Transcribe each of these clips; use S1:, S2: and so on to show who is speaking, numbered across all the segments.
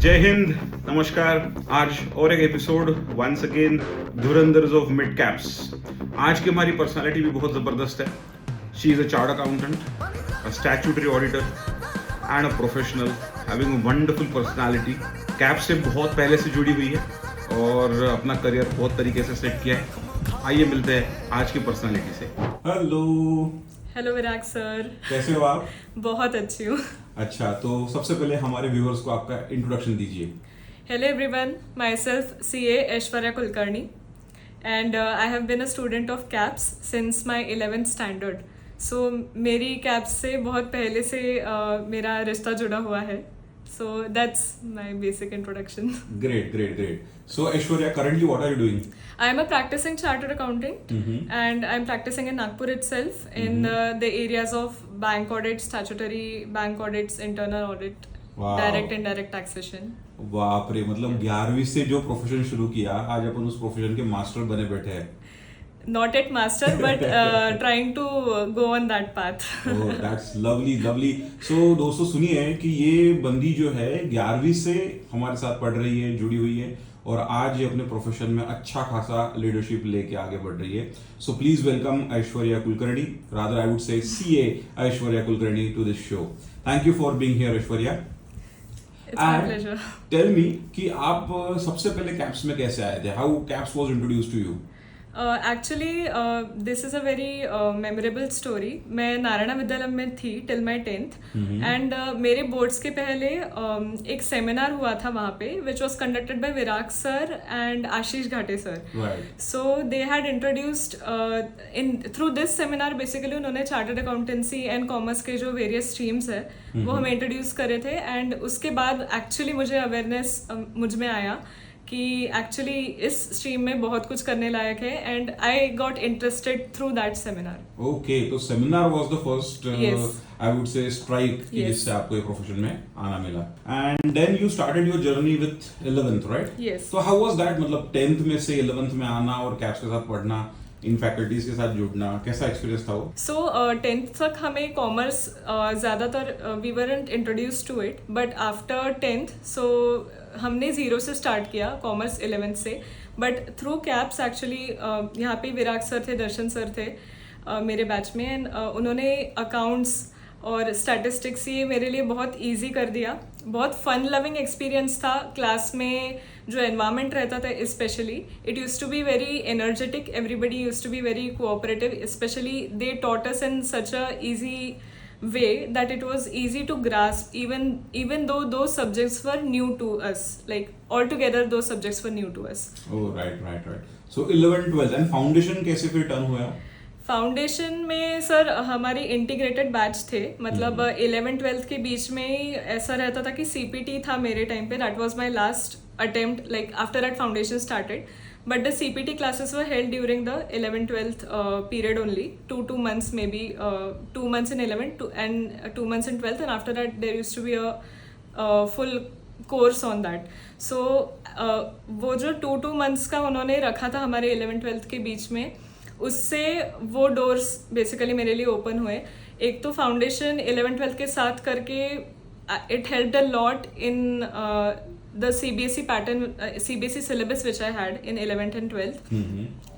S1: जय हिंद, नमस्कार। आज और एक एपिसोड वंस अगेन धुरंधर्स ऑफ मिड कैप्स। आज की हमारी पर्सनालिटी भी बहुत ज़बरदस्त है। She is a chart accountant, a statutory auditor and a professional having a wonderful personality. Cap से बहुत पहले से जुड़ी हुई है और अपना करियर बहुत तरीके से सेट किया है। आइए मिलते हैं आज की पर्सनालिटी से।
S2: हेलो।
S3: हेलो विराग सर।
S2: कैसे हो आप?
S3: बहुत अच्छी हूँ।
S2: अच्छा, तो सबसे पहले हमारे व्यूअर्स को आपका इंट्रोडक्शन दीजिए।
S3: Hello everyone, my self CA Aishwarya Kulkarni and I have been a student of caps since my 11th standard. So मेरी कैप्स से बहुत पहले से मेरा रिश्ता जुड़ा हुआ है। So that's my basic introduction.
S2: Great great great. So Aishwarya, currently what are you doing?
S3: I am a practicing chartered accountant and I am practicing in Nagpur itself in the areas of bank audit, statutory bank audits, internal audit,
S2: Wow.
S3: direct and indirect taxation.
S2: बाप रे, मतलब 11वीं से जो profession शुरू किया, आज अपन उस प्रोफेशन के मास्टर बने बैठे हैं।
S3: Not yet master, but trying to go on that path.
S2: Oh, that's lovely, lovely. So दोस्तों सुनिए कि ये बंदी जो है 11वीं से हमारे साथ पढ़ रही है, जुड़ी हुई है और आज ये अपने प्रोफेशन में अच्छा खासा लीडरशिप लेके आगे बढ़ रही है। So please welcome Aishwarya Kulkarni, rather I would say CA Aishwarya Kulkarni to this show. Thank you for being here Aishwarya.
S3: It's my pleasure.
S2: Tell me कि आप सबसे पहले कैप्स में कैसे आए थे? How CAPS was introduced to you?
S3: Actually, this is a very memorable story. मैं नारायणा विद्यालय में थी till my 10th and मेरे बोर्ड्स के पहले एक सेमिनार हुआ था वहाँ पे which was conducted by Virag sir and आशीष घाटे sir.
S2: Right.
S3: So they had introduced through this seminar basically उन्होंने चार्टर्ड अकाउंटेंसी एंड कॉमर्स के जो वेरियस स्ट्रीम्स है वो हमें इंट्रोड्यूस करे थे एंड उसके बाद एक्चुअली मुझे अवेयरनेस मुझ में आया कि एक्चुअली इस स्ट्रीम में बहुत कुछ करने लायक है and I got interested through that seminar.
S2: Okay, तो seminar was the first
S3: Yes.
S2: I would say strike
S3: Yes.
S2: जिससे आपको ये प्रोफेशन में आना मिला। And then you started your journey with 11th, right?
S3: Yes.
S2: तो हाउ वाज दैट, मतलब 10th में से 11th में आना और कैप्स के साथ पढ़ना, इन फैकल्टीज के साथ जुड़ना, कैसा एक्सपीरियंस था वो?
S3: सो 10th तक हमें कॉमर्स ज़्यादातर we weren't introduced to it but after 10th so हमने ज़ीरो से स्टार्ट किया कॉमर्स 11th से बट थ्रू कैप्स एक्चुअली यहाँ पे विराग सर थे, दर्शन सर थे मेरे बैच में एंड उन्होंने अकाउंट्स और स्टैटिस्टिक्स ये मेरे लिए बहुत इजी कर दिया। बहुत फन लविंग एक्सपीरियंस था क्लास में, जो एनवायरनमेंट रहता था specially it use to be very energetic, everybody use to be very cooperative, specially they taught us in such a easy way that it was easy to grasp even though those subjects were new to us, like altogether those subjects were new to us.
S2: Oh, right. So 11th 12th and foundation कैसे फिर turn हुआ?
S3: Foundation में sir हमारे integrated batch थे, मतलब 11th-12th के बीच में ही ऐसा रहता था कि CPT था मेरे टाइम पे, that was my last attempt, like after that foundation started but the CPT classes were held during the 11th-12th period only, 2 months maybe, 2 months in 11th and 2 months in 12th and after that there used to be a full course on that. So वो जो 2 months का उन्होंने रखा था हमारे 11th-12th के बीच में, उससे वो डोर्स बेसिकली मेरे लिए ओपन हुए। एक तो फाउंडेशन 11th-12th के साथ करके it helped a lot in the CBSE pattern, CBSE syllabus which I had in 11th and 12th,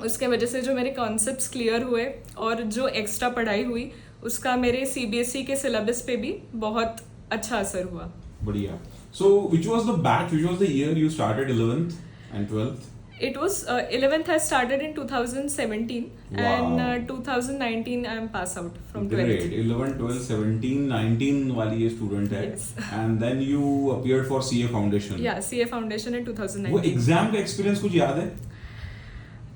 S3: उसके वजह से जो मेरे कॉन्सेप्ट्स क्लियर हुए और जो एक्स्ट्रा पढ़ाई हुई उसका मेरे CBSE के सिलेबस पे भी बहुत अच्छा असर हुआ।
S2: बढ़िया। So which was the batch, which was the year you started 11th and 12th?
S3: It was 11th has started in 2017
S2: Wow.
S3: and 2019 I am pass out from 12th.
S2: Great. 11, 12, 17, 19 वाली ये स्टूडेंट है।
S3: Yes.
S2: And then you appeared for CA Foundation.
S3: Yeah, CA Foundation in
S2: वो
S3: 2019.
S2: Exam का experience कुछ याद है?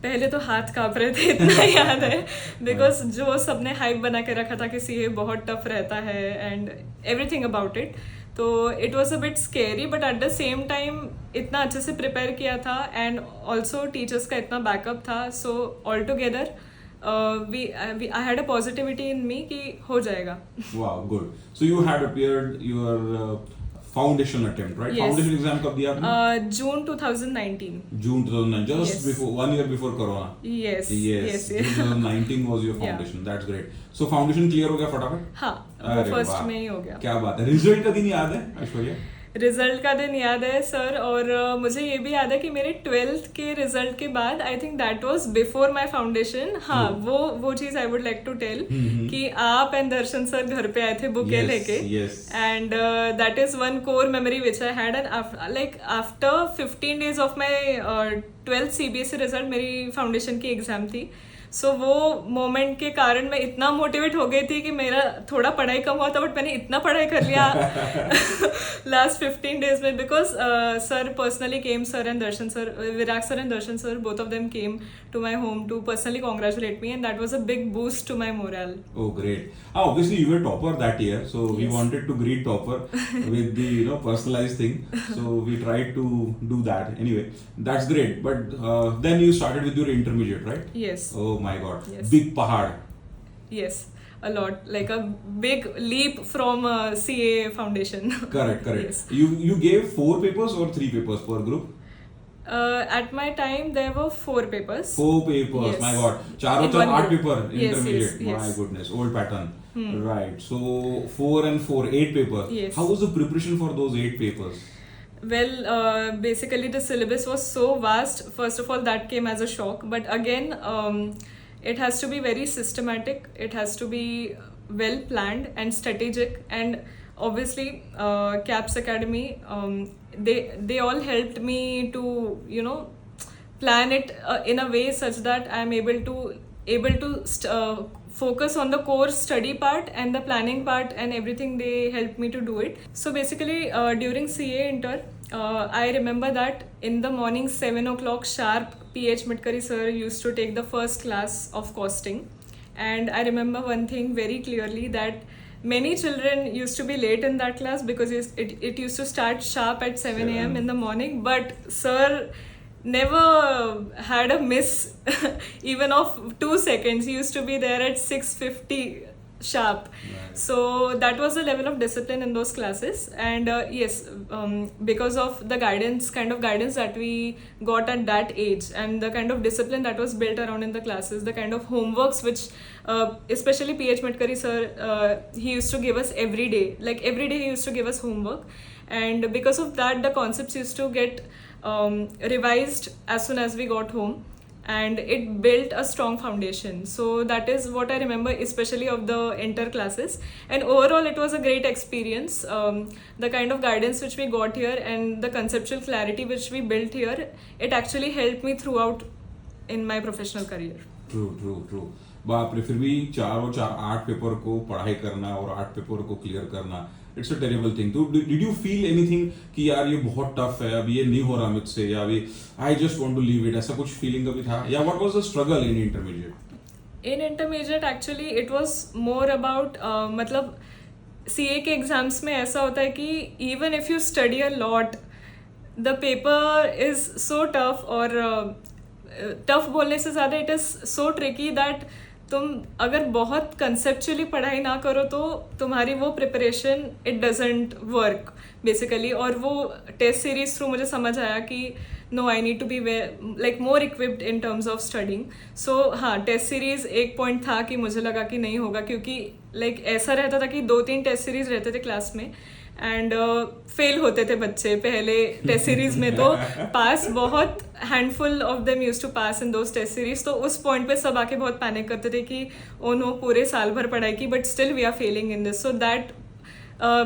S3: पहले तो हाथ कांप रहे थे, इतना याद है बिकॉज जो सबने हाइप बना के रखा था कि CA बहुत टफ रहता है एंड एवरीथिंग अबाउट इट, तो it was a bit scary but at the same time इतना अच्छे से प्रिपेयर किया था एंड ऑल्सो टीचर्स का इतना बैकअप था, so all together I had a positivity in me कि हो जाएगा।
S2: Wow, good. So you had appeared your foundation attempt, right?
S3: Yes.
S2: Foundation exam कब दिया आपने?
S3: जून 2019.
S2: June 2009, just
S3: Yes.
S2: before 1 year before Corona.
S3: Yes.
S2: June 2019 was your
S3: Yeah.
S2: foundation. That's great. So foundation clear हो गया फटाफट?
S3: हाँ,
S2: अरे
S3: first
S2: वाह,
S3: में ही हो गया।
S2: क्या बात है। रिजल्ट का दिन याद है ऐश्वर्या?
S3: रिजल्ट का दिन याद है सर, और मुझे ये भी याद है कि मेरे 12th के रिजल्ट के बाद, I think that was before my foundation, हाँ वो चीज़ I would like to tell कि आप एंड दर्शन सर घर पे आए थे बुके लेके, and that is one core memory which I had, and like after 15 days of my 12th CBSE result मेरी फाउंडेशन की एग्जाम थी. सो वो मोमेंट के कारण मैं इतना मोटिवेट हो गई थी कि मेरा थोड़ा पढ़ाई कम हुआ था, बट मैंने इतना पढ़ाई कर लिया लास्ट 15 डेज में, because sir personally came, sir and Darshan sir, Virag sir and Darshan sir, both of them came to my home to personally congratulate me, and that was a big boost to my morale.
S2: Oh, great. Obviously you were topper that year, so we wanted to greet topper with the personalized thing, so we tried to do that. Anyway, that's great. But then you started with your intermediate, right?
S3: Yes.
S2: Oh my god.
S3: Yes.
S2: Big pahad.
S3: Yes, a lot, like a big leap from CA foundation.
S2: Correct.
S3: Yes.
S2: You gave 4 papers or 3 papers per group?
S3: At my time there were 4 papers.
S2: 4 papers.
S3: Yes.
S2: My god. 8 paper intermediate.
S3: Yes.
S2: My goodness, old pattern. Right. So 4 and 4, 8 papers.
S3: Yes.
S2: How was the preparation for those 8 papers?
S3: Well, basically the syllabus was so vast. First of all, that came as a shock. But again, it has to be very systematic. It has to be well planned and strategic. And obviously, CAPS Academy, they all helped me to plan it in a way such that I am able to focus on the core study part, and the planning part and everything they helped me to do it. So basically during CA Inter, I remember that in the morning 7 o'clock sharp, PH Mitkari sir used to take the first class of costing, and I remember one thing very clearly, that many children used to be late in that class because it used to start sharp at 7 a.m. in the morning, but sir never had a miss even of 2 seconds. He used to be there at 6:50 sharp.
S2: Right.
S3: So that was the level of discipline in those classes, and yes, because of the kind of guidance that we got at that age, and the kind of discipline that was built around in the classes, the kind of homeworks which especially PH Mitkari sir, he used to give us every day. Like every day he used to give us homework, and because of that the concepts used to get revised as soon as we got home, and it built a strong foundation. So that is what I remember, especially of the inter classes. And overall it was a great experience. The kind of guidance which we got here and the conceptual clarity which we built here, it actually helped me throughout in my professional career.
S2: True. बाप रे, फिर भी 8 paper को पढ़ाई करना और 8 paper को clear करना, इट्स अ टेरिबल थिंग. तो डिड यू फील एनीथिंग कि यार ये बहुत टफ है, अभी ये नहीं हो रहा मुझसे, या अभी I just want to leave it, ऐसा कुछ फीलिंग कभी था, या what was the struggle in intermediate?
S3: In intermediate actually it was more about मतलब CA के एग्जाम्स में ऐसा होता है कि even if you study a lot, the paper is so tough, और टफ बोलने से ज़्यादा it is so tricky that तुम अगर बहुत कंसेप्चुअली पढ़ाई ना करो तो तुम्हारी वो preparation it doesn't work basically. और वो टेस्ट सीरीज थ्रू मुझे समझ आया कि no, I need to be like more equipped in terms of studying. So हाँ, टेस्ट सीरीज एक पॉइंट था कि मुझे लगा कि नहीं होगा, क्योंकि लाइक ऐसा रहता था कि 2-3 टेस्ट सीरीज रहते थे क्लास में, एंड फेल होते थे बच्चे पहले टेस्ट सीरीज में, तो पास बहुत handful of them used to pass in those test series. तो उस पॉइंट पे सब आके बहुत पैनिक करते थे कि ओ नो, पूरे साल भर पढ़ाई की but still we are failing in this. So that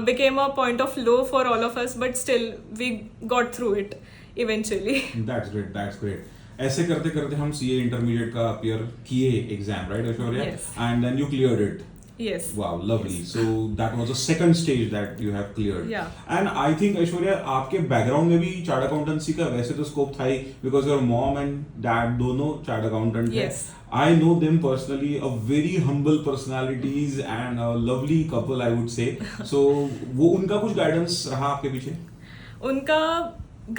S3: became a point of low for all of us, but still we got through it eventually.
S2: That's great. ऐसे करते करते हम CA intermediate का appear किए exam, right Aishwarya?
S3: Yes.
S2: And then you cleared it.
S3: Yes.
S2: Wow, lovely. Yes. So that was the second stage that you have cleared.
S3: Yeah.
S2: And I think Aishwarya, आपके background में भी chart accountancy का वैसे तो scope था ही, because your mom and dad दोनों chart accountant थे.
S3: Yes.
S2: I know them personally, a very humble personalities and a lovely couple, I would say. So वो उनका कुछ guidance रहा आपके पीछे?
S3: उनका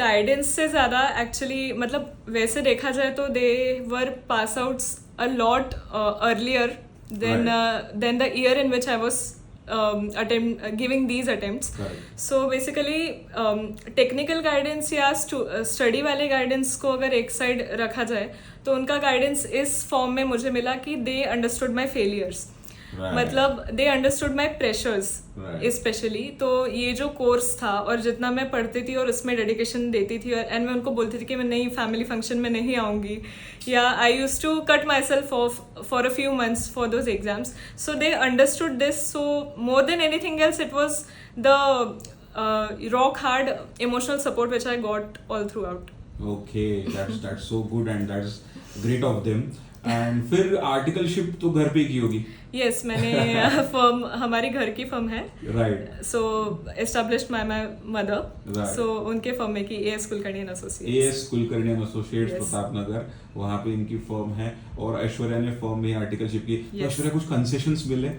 S3: गाइडेंस से ज़्यादा एक्चुअली, मतलब वैसे देखा जाए तो they were pass outs a lot earlier than the year in which I was giving these attempts.
S2: Correct.
S3: So basically technical guidance या study वाले guidance को अगर एक साइड रखा जाए तो उनका guidance इस फॉर्म में मुझे मिला कि they understood my failures.
S2: Right.
S3: मतलब they understood my pressures
S2: Right.
S3: Specially. तो ये जो कोर्स था और जितना मैं पढ़ती थी और उसमें डेडिकेशन देती थी, और एंड मैं उनको बोलती थी कि मैं नहीं, फैमिली फंक्शन में नहीं आऊँगी, या I use to cut my self off for a few months for those exams. So they understood this. So more than anything else it was the rock hard emotional support which I got all throughout.
S2: Okay, that's so good and that's great of them. And फिर articleship तो घर पे की होगी?
S3: Yes, मैंने firm, हमारी घर की फर्म है,
S2: Right.
S3: So established by my mother,
S2: Right.
S3: So उनके फर्म में की AS Kulkarni and associates.
S2: AS Kulkarni and associates
S3: Yes.
S2: Pratap Nagar, वहाँ पे इनकी फर्म है। और ऐश्वर्या ने फर्म में आर्टिकलशिप की। तो
S3: Yes.
S2: ऐश्वर्या कुछ कंसेशंस मिले?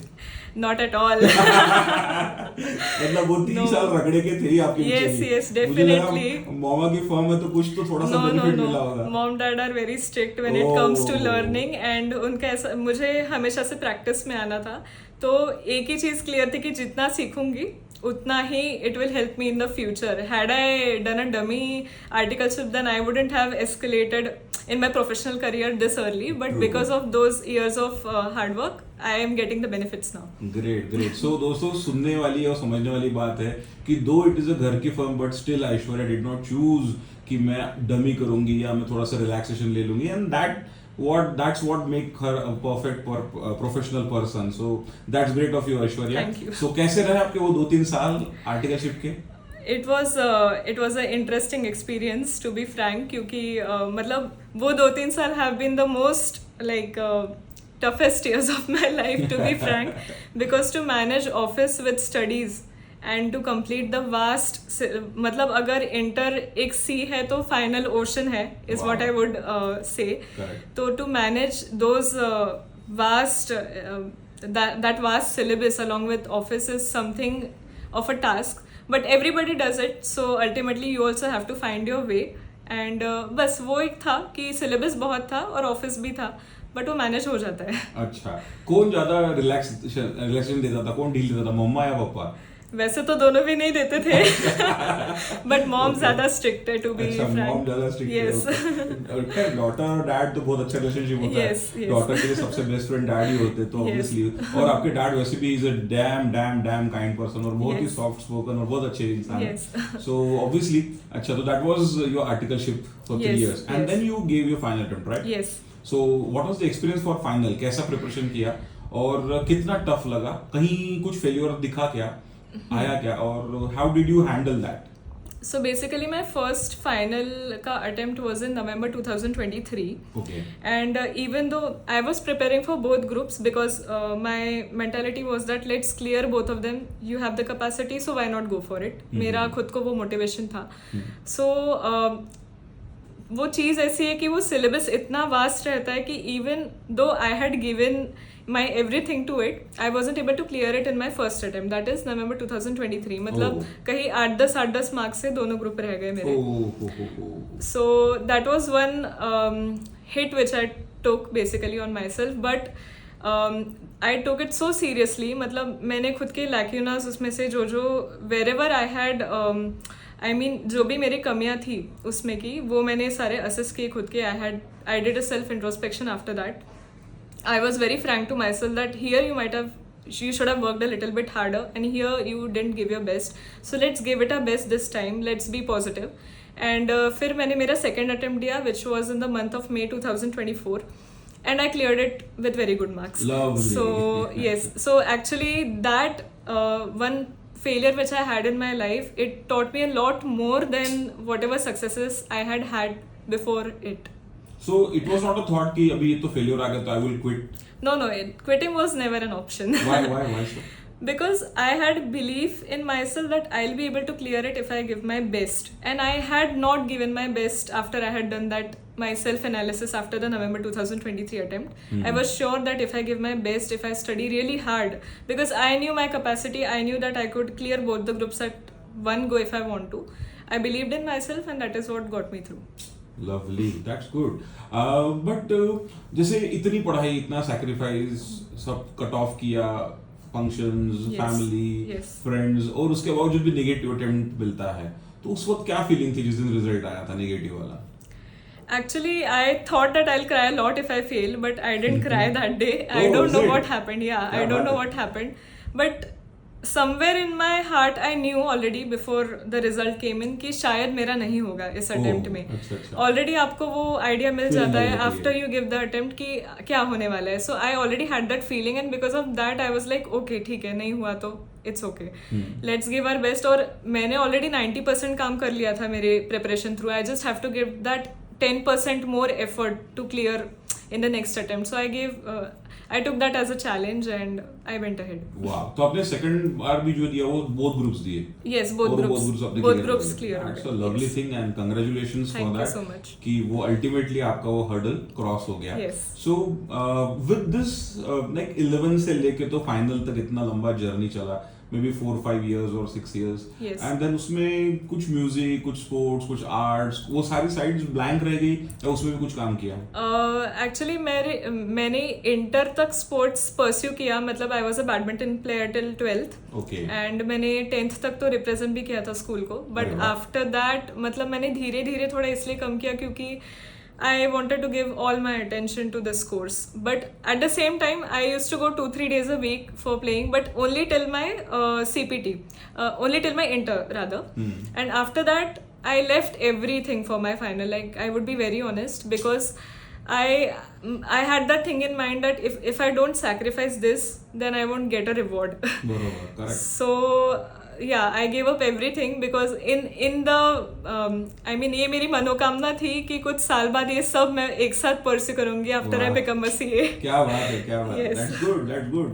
S3: Not at all.
S2: मतलब वो 3
S3: No.
S2: साल रगड़े के थे ही आपके
S3: Yes,
S2: पीछे।
S3: yes,
S2: मुझे लगा
S3: definitely.
S2: मामा की फर्म है तो कुछ तो थोड़ा सा
S3: No, no,
S2: बेनिफिट
S3: no.
S2: मिला होगा।
S3: Mom, dad are very strict when it comes to
S2: Oh.
S3: learning, and उनका ऐसा, मुझे हमेशा से प्रैक्टिस में आना था। तो एक ही चीज़ क्लियर थी कि जितना सीखूंगी उतना ही it will help me in the future. Had I done a dummy articleship, then I wouldn't have escalated in my professional career this early. But
S2: True.
S3: because of those years of hard work, I am getting the benefits now.
S2: Great great. So दोस्तों, सुनने वाली और समझने वाली बात है कि दो इट इज अ घर की firm but still Aishwarya did not choose कि मैं डमी करूंगी या मैं थोड़ा सा रिलैक्सेशन ले लूंगी, and that's what make her a perfect professional person. So that's great of you, Aishwarya.
S3: Thank you.
S2: So कैसे रहे आपके वो 2-3 साल आर्टिकलशिप के?
S3: It was an interesting experience, to be frank, क्योंकि मतलब वो 2-3 साल have been the most like toughest years of my life, to be frank, because to manage office with studies and to complete the vast, मतलब अगर inter एक सी है तो final ocean है, is what I would say.
S2: Correct.
S3: तो to manage those vast that vast syllabus along with office is something of a task, but everybody does it, so ultimately you also have to find your way. And बस वो एक था कि syllabus बहुत था और office भी था, बट वो मैनेज हो जाता है।
S2: अच्छा, कौन ज्यादा रिलैक्सेशन देता था, कौन ढील देता था, मम्मा या पापा?
S3: वैसे तो दोनों भी नहीं देते थे, बट मॉम ज्यादा स्ट्रिक्ट है, टू बी फ्रैंक।
S2: मॉम ज्यादा स्ट्रिक्ट है।
S3: यस।
S2: डॉटर और डैड तो बहुत अच्छा रिलेशनशिप होता
S3: Yes,
S2: है।
S3: yes.
S2: डॉटर के लिए सबसे बेस्ट फ्रेंड डैड ही होते हैं, तो
S3: Yes.
S2: ऑब्वियसली। और आपके डैड वैसे भी is a dam kind person और बहुत ही
S3: Yes.
S2: सॉफ्ट स्पोकन और बहुत अच्छे इंसान है।
S3: Yes.
S2: सो ऑब्वियसली, अच्छा, तो that was your articleship for 3
S3: Yes,
S2: years and
S3: yes.
S2: Then you gave your final attempt, right?
S3: Yes.
S2: So what was the experience for final? कैसा प्रिपरेशन किया और कितना टफ लगा? कहीं कुछ फेल्योर दिखा क्या, आया क्या, और how did you handle that?
S3: So basically my first final का attempt was in November 2023.
S2: Okay.
S3: And even though I was preparing for both groups, because my mentality was that let's clear both of them, you have the capacity, so why not go for it. मेरा खुद को वो motivation था. So वो चीज़ ऐसी है कि वो syllabus इतना vast रहता है कि even though I had given my everything to it, I wasn't able to clear it in my first attempt. That is November 2023. मतलब कहीं 8-10 मार्क्स से दोनों ग्रुप रह गए मेरे. So that was one hit which I took basically on myself, but I took it so seriously. मतलब मैंने खुद के lacunas उसमें से जो wherever I had जो भी मेरी कमियाँ थी उसमें की, वो मैंने सारे assess किए खुद के. I did a self introspection after that. I was very frank to myself that here you should have worked a little bit harder, and here you didn't give your best. So let's give it our best this time. Let's be positive. And फिर मैंने मेरा second attempt दिया, which was in the month of May 2024, and I cleared it with very good marks.
S2: Lovely.
S3: So yes, so actually that one failure which I had in my life, it taught me a lot more than whatever successes I had before it.
S2: So it was not a thought कि अभी ये तो failure आ गया तो I will quit.
S3: No, quitting was never an option.
S2: Why so?
S3: Because I had belief in myself that I'll be able to clear it if I give my best, and I had not given my best after I had done that my self-analysis after the November 2023 attempt. I was sure that if I give my best, if I study really hard, because I knew my capacity, I knew that I could clear both the groups at one go if I want to. I believed in myself, and that is what got me through.
S2: Lovely, that's good. But जैसे इतनी पढ़ाई, इतना sacrifice, सब cut off किया, functions,
S3: Yes.
S2: family,
S3: Yes.
S2: friends, और उसके बावजूद भी negative attempt मिलता है, तो उस वक्त क्या feeling थी जिस दिन result आया था negative वाला?
S3: Actually, I thought that I'll cry a lot if I fail, but I didn't cry that day. I
S2: Oh,
S3: don't
S2: is
S3: know
S2: it?
S3: what happened. Yeah, I
S2: क्या
S3: don't
S2: बात
S3: know
S2: है?
S3: what happened. But somewhere in my heart, I knew already before the result came in कि शायद मेरा नहीं होगा इस attempt में.
S2: अच्छा अच्छा.
S3: Already आपको वो idea मिल
S2: Feeling
S3: जाता
S2: आ
S3: है
S2: जाती
S3: after
S2: है.
S3: you give the attempt कि क्या होने वाला है. So I already had that feeling and because of that I was like okay ठीक है नहीं हुआ तो it's okay. Let's give our best. और मैंने already 90% काम कर लिया था मेरे preparation through. I just have to give that 10% more effort to clear in the next attempt. So I took that as a challenge and I went ahead.
S2: वाह, तो आपने सेकंड बार भी जो दिया वो both groups दिए.
S3: Yes, both
S2: और
S3: groups.
S2: आपने
S3: Both
S2: clear
S3: groups
S2: कर
S3: clear.
S2: दिए. That's a lovely thing and congratulations for
S3: Thank you
S2: that.
S3: so much.
S2: कि वो ultimately आपका वो hurdle cross हो गया.
S3: Yes.
S2: So with this like 11 से लेके तो final तक इतना लंबा journey चला. Maybe 4-5 years or 6 years.
S3: Yes.
S2: And then उसमें कुछ music, कुछ sports, कुछ arts, वो सारी sides blank रह गई या उसमें भी कुछ काम किया?
S3: Actually मैंने इंटर तक स्पोर्ट्स परस्यू किया. मतलब I was a badminton player till 12th.
S2: Okay.
S3: And मैंने 10th तक तो रिप्रेजेंट भी किया था स्कूल को. बट
S2: अरे वाह.
S3: आफ्टर दैट मतलब मैंने धीरे धीरे थोड़ा इसलिए कम किया क्योंकि I wanted to give all my attention to this course. But at the same time, I used to go 2-3 days a week for playing, but only till my CPT, only till my inter rather. And after that, I left everything for my final. Like I would be very honest because I had that thing in mind that if I don't sacrifice this, then I won't get a reward.
S2: बरोबर, correct.
S3: So yeah, I gave up everything because in the I mean ये मेरी मनोकामना थी कि कुछ साल बाद ये सब मैं एक साथ परस्यू करूंगी after I
S2: वाह.
S3: become a CA.
S2: क्या बात है, क्या बात है.
S3: Yes.
S2: That's good.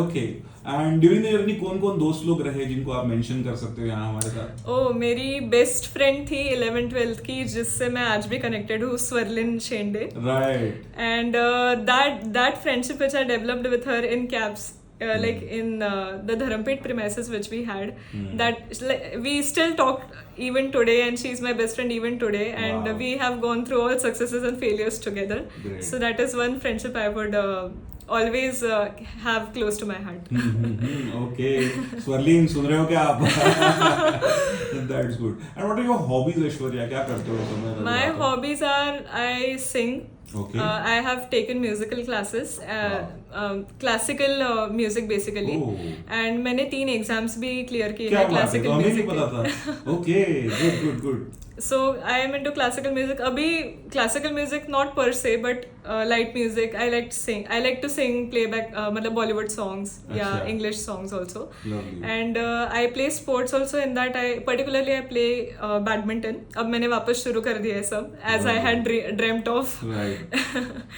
S2: Okay. And during the journey कौन दोस्त लोग रहे जिनको आप मेंशन कर सकते हो यहाँ हमारे साथ?
S3: Oh, मेरी बेस्ट फ्रेंड थी 11th-12th की जिससे मैं आज भी कनेक्टेड हूँ, स्वर्लिन Shende.
S2: Right.
S3: And that friendship which I developed with her in CAPS, like in the Dharampet premises which we had, that we still talk even today, and she's my best friend even today, and
S2: Wow.
S3: we have gone through all successes and failures together.
S2: Great.
S3: So that is one friendship I would always have close to my heart.
S2: Okay. Swarleen, सुन रहे हो क्या आप? That's good. And what are your hobbies, Aishwarya? क्या करते हो समय?
S3: My hobbies are I sing.
S2: Okay.
S3: I have taken musical classes, classical music basically,
S2: Oh.
S3: and मैंने 3 exams भी clear किए
S2: क्या
S3: हैं
S2: बात है? तो
S3: classical
S2: हमें नहीं
S3: music
S2: पता
S3: के.
S2: था. Okay. Good.
S3: So I am into classical music. अभी classical music not per se, but light music. I like to sing playback, मतलब Bollywood songs या
S2: अच्छा.
S3: English songs also.
S2: Lovely.
S3: And I play sports also. In that I particularly play badminton. अब मैंने वापस शुरू कर दिया है सब as I had dreamt of.
S2: Right.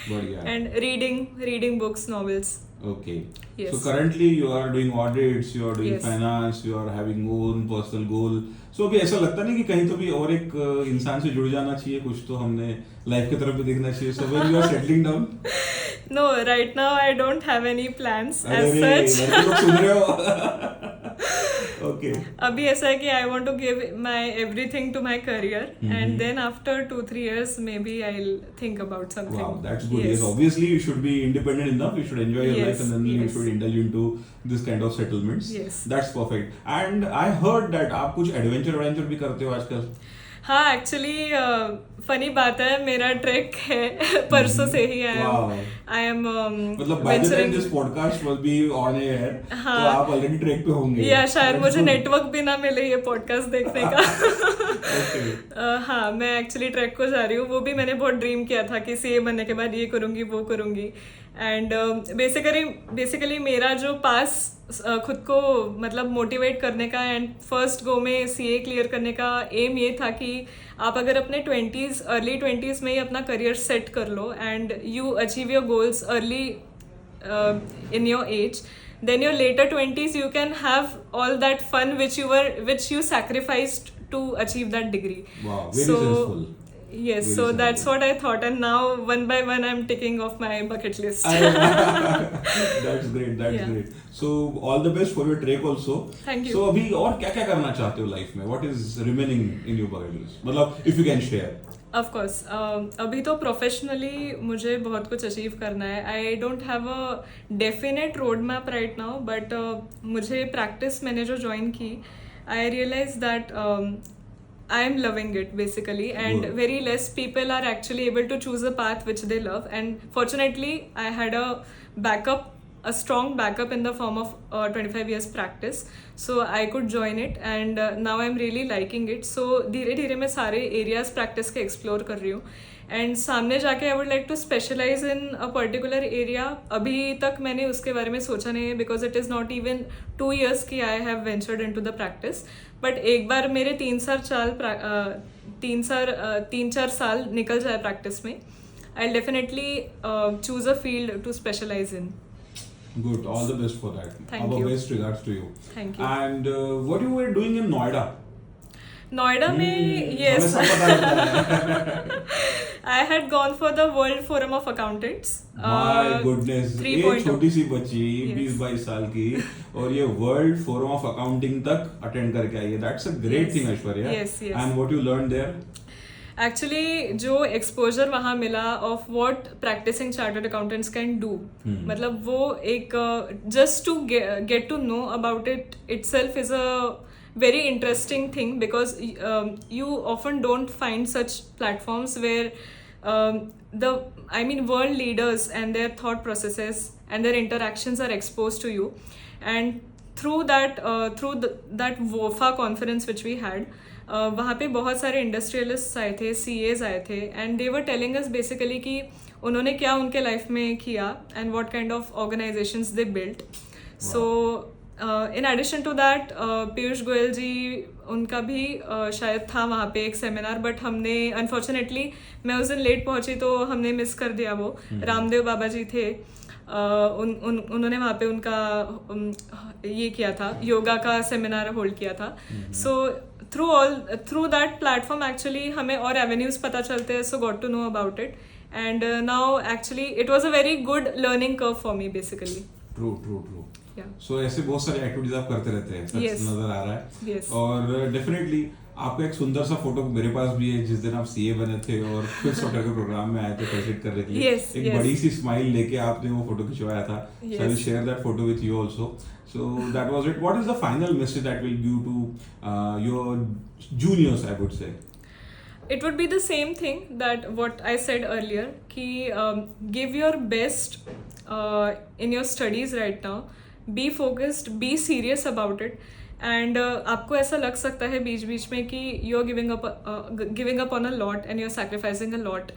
S2: बढ़िया.
S3: And reading books, novels.
S2: Okay.
S3: Yes.
S2: So currently you are doing audits, you are doing
S3: Yes.
S2: finance, you are having own personal goal. So अभी ऐसा लगता नहीं कि कहीं तो भी और एक इंसान से जुड़ जाना चाहिए, कुछ तो हमने लाइफ की तरफ भी देखना चाहिए. So when you are settling down.
S3: No, right now I don't have any plans as
S2: अरे
S3: such.
S2: लड़के लोग सुन रहे हो. Okay.
S3: अभी ऐसा है कि I want to give my everything to my career, and then after 2-3 years maybe I'll think about something.
S2: Wow, that's good. Yes, obviously you should be independent enough. You should enjoy your
S3: Yes,
S2: life, and then you
S3: yes.
S2: should indulge into this kind of settlements.
S3: Yes.
S2: That's perfect. And I heard that आप कुछ adventure भी करते हो आजकल.
S3: हाँ, actually funny बात है, मेरा ट्रैक है परसों से ही.
S2: Wow.
S3: I am
S2: मतलब by the time this podcast will be on air, तो आप already ट्रैक पे होंगे.
S3: या शायद
S2: That's
S3: मुझे
S2: good.
S3: नेटवर्क भी ना मिले ये पॉडकास्ट देखने का.
S2: Okay.
S3: हाँ, मैं एक्चुअली ट्रैक को जा रही हूँ. वो भी मैंने बहुत ड्रीम किया था कि सीए बनने के बाद ये करूँगी वो करूँगी. एंड बेसिकली मेरा जो पास खुद को मतलब मोटिवेट करने का एंड फर्स्ट गो में सीए क्लियर करने का एम ये था कि आप अगर अपने अर्ली 20s में ही अपना करियर सेट कर लो and you achieve your goals early in your age, then your later 20s you can have all that fun which you sacrificed to achieve that degree.
S2: Wow, very sensible.
S3: Yes,
S2: Very
S3: so
S2: sensible.
S3: that's what I thought, and now one by one I'm ticking off my bucket list.
S2: That's great.
S3: Yeah.
S2: Great. So all the best for your trek also.
S3: Thank you.
S2: So अभी और क्या करना चाहते हो life में? What is remaining in your bucket list? मतलब if you can share.
S3: Of course. अभी तो प्रोफेशनली मुझे बहुत कुछ अचीव करना है. I don't have a definite road map right now, but मुझे प्रैक्टिस मैंने जो ज्वाइन की, I realize that I am loving it basically, and
S2: Good.
S3: very less people are actually able to choose a path which they love. And fortunately, I had a strong backup in the form of 25 years practice, so I could join it, and now I'm really liking it. So धीरे धीरे मैं सारे areas practice के explore कर रही हूँ, and सामने जाके I would like to specialize in a particular area. अभी तक मैंने उसके बारे में सोचा नहीं है, because it is not even 2 years की I have ventured into the practice. But एक बार मेरे 3-4 साल निकल जाए प्रैक्टिस में, I definitely choose a field to specialize in.
S2: Good. All the best for that.
S3: Thank
S2: Our
S3: you.
S2: best regards to you.
S3: Thank you.
S2: And what you were doing in Noida?
S3: Noida में
S2: हमें
S3: yes
S2: सब पता है.
S3: I had gone for the world forum of accountants.
S2: My goodness.
S3: 3.0.
S2: एक छोटी सी बच्ची
S3: Yes.
S2: 20-22 साल की और ये वर्ल्ड फोरम ऑफ अकाउंटिंग तक अटेंड करके आई है. That's a great
S3: Yes.
S2: thing, Aishwarya.
S3: Yes, yes.
S2: And what you learned there?
S3: Actually जो एक्सपोजर वहाँ मिला of what practicing chartered accountants can do, मतलब वो एक just to get to know about it itself is a very interesting thing, because you often don't find such platforms where world leaders and their thought processes and their interactions are exposed to you. And through that WOFA conference which we had, वहाँ पे बहुत सारे industrialist आए थे, CAs आए थे, and they were telling us basically कि उन्होंने क्या उनके लाइफ में किया and what kind of organizations they built. So in addition to that Piyush Goyal ji, उनका भी शायद था वहाँ पे एक सेमिनार, बट हमने अनफॉर्चुनेटली, मैं उस दिन लेट पहुँची तो हमने मिस कर दिया वो. रामदेव बाबा जी थे, उन्होंने वहाँ पे उनका ये किया था, योगा का सेमिनार होल्ड किया था. So through that platform actually हमें और एवेन्यूज पता चलते हैं, so got to know about it. And now actually it was a very good learning curve for me basically.
S2: True. So ऐसे बहुत सारे एक्टिविटीज आप करते रहते हैं,
S3: Yes.
S2: नजर आ रहा है.
S3: Yes.
S2: और डेफिनेटली आपका एक सुंदर सा फोटो मेरे पास भी है, जिस दिन आप CA बने थे और फिर सॉफ्टवेयर के प्रोग्राम में आए थे फैसिलिटेट करने के लिए.
S3: Yes,
S2: एक
S3: yes.
S2: बड़ी सी स्माइल लेके आपने वो फोटो खिंचवाया था.
S3: Yes.
S2: So I will share that photo with you also. So that was it. What is the final message that will give to your juniors, I would say?
S3: It would be the same thing that what I said earlier, कि give your best in your studies right now. Be focused, be serious about it. And आपको ऐसा लग सकता है बीच बीच में कि you are giving up on a lot and you are sacrificing a lot.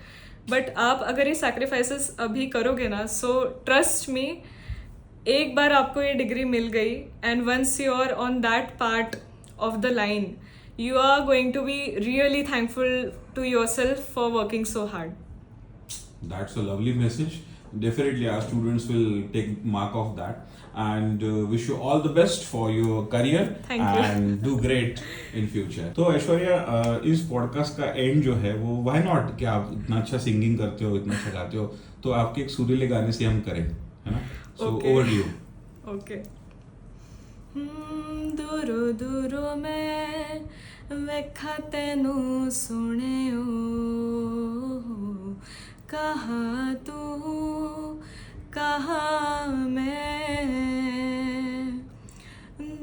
S3: But आप अगर ये सैक्रिफाइसेस अभी करोगे ना, सो ट्रस्ट मी, एक बार आपको ये डिग्री मिल गई, and once you are on that part of the line, you are going to be really thankful to yourself for working so hard.
S2: That's a lovely message. Definitely our students will take mark of that, and wish you all the best for your career.
S3: Thank you.
S2: And do great in future. तो ऐश्वर्या, इस podcast का and जो है वो why not, कि आप इतना अच्छा सिंगिंग करते हो, इतना अच्छा गाते हो, तो आपके एक सुरीले गाने से हम करें, है ना? So
S3: Okay.
S2: over to you.
S3: Okay. दूरो दूरो मैं वेखा तेनू सुने कहा तू कहा मैं,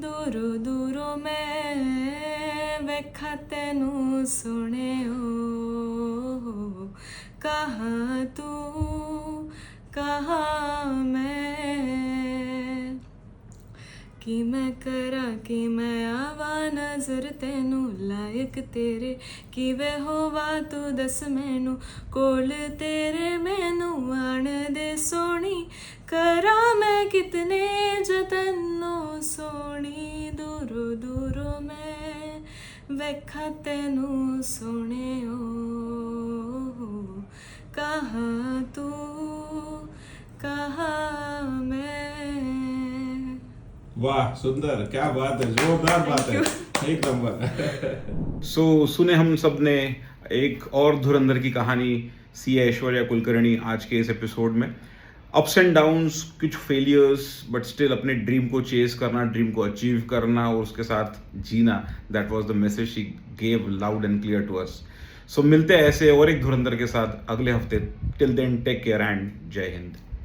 S3: दूरो दूरो मैं वेखा तेनू सुने कहा तू कहा मैं, कि मैं करा कि मैं आवा नजर तेनू लायक तेरे, कि वे होवा तू दस मैनू कोल तेरे, मैनू आन दे सोनी करा मैं कितने जतनो सोनी, दूरो दूरो मैं वेखा तेनू सोने कहा तू कहा मैं.
S2: वाह, सुंदर, क्या बात है, जोरदार बात है, एक नंबर.
S1: सो सुने हम सब ने एक और धुरंधर की कहानी CA ऐश्वर्या कुलकर्णी आज के इस एपिसोड में. अप्स एंड डाउन्स, कुछ फेलियर्स, बट स्टिल अपने ड्रीम को चेस करना, ड्रीम को अचीव करना और उसके साथ जीना, that was the message she gave loud and clear to us. So मिलते हैं ऐसे और एक धुरंधर के साथ अगले हफ्ते. Till then take care and जय हिंद.